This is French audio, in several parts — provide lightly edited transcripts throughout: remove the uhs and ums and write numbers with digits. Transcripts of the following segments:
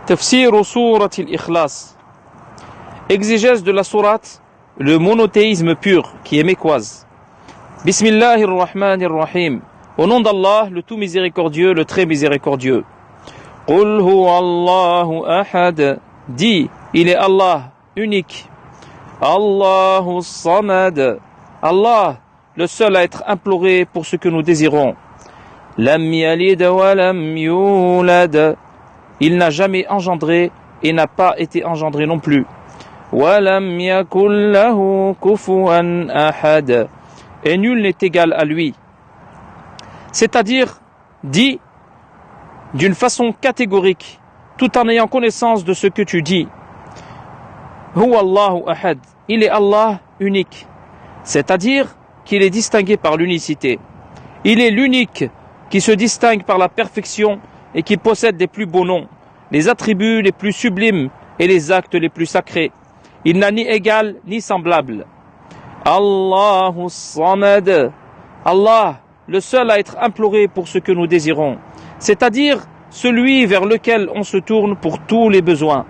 Tafsir Surat al-Ikhlas. Exégèse de la sourate, le monothéisme pur, qui est mécoise. Bismillahir Rahmanir Rahim. Au nom d'Allah, le tout miséricordieux, le très miséricordieux. Qul huwa Allahu ahad. Dis, il est Allah, unique. Allahu samad. Allah, le seul à être imploré pour ce que nous désirons. Lam yalid wa lam yulad. Il n'a jamais engendré et n'a pas été engendré non plus. Wa lam yakul lahu kufuwan ahad. Et nul n'est égal à lui. C'est-à-dire, dit d'une façon catégorique, tout en ayant connaissance de ce que tu dis. Huwa Allahu ahad. Il est Allah unique. C'est-à-dire qu'il est distingué par l'unicité. Il est l'unique qui se distingue par la perfection et qui possède les plus beaux noms, les attributs les plus sublimes et les actes les plus sacrés. Il n'a ni égal ni semblable. Allahu samad. Allah, le seul à être imploré pour ce que nous désirons, c'est-à-dire celui vers lequel on se tourne pour tous les besoins.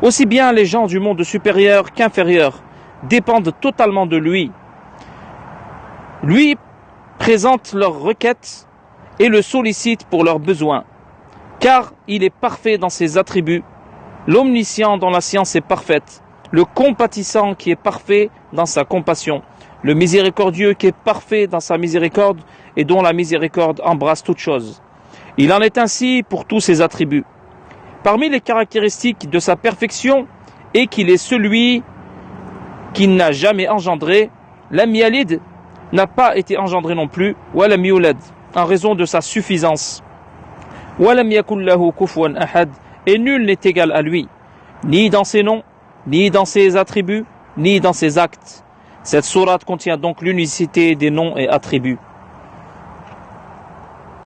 Aussi bien les gens du monde supérieur qu'inférieur dépendent totalement de lui. Lui présente leurs requêtes et le sollicite pour leurs besoins, car il est parfait dans ses attributs, l'omniscient dont la science est parfaite, le compatissant qui est parfait dans sa compassion, le miséricordieux qui est parfait dans sa miséricorde et dont la miséricorde embrasse toutes choses. Il en est ainsi pour tous ses attributs. Parmi les caractéristiques de sa perfection est qu'il est celui qui n'a jamais engendré. Lam yalid n'a pas été engendré non plus, wa lam yulad, en raison de sa suffisance. Wa lam yakul lahu kufuwan ahad, et nul n'est égal à lui, ni dans ses noms, ni dans ses attributs, ni dans ses actes. Cette sourate contient donc l'unicité des noms et attributs.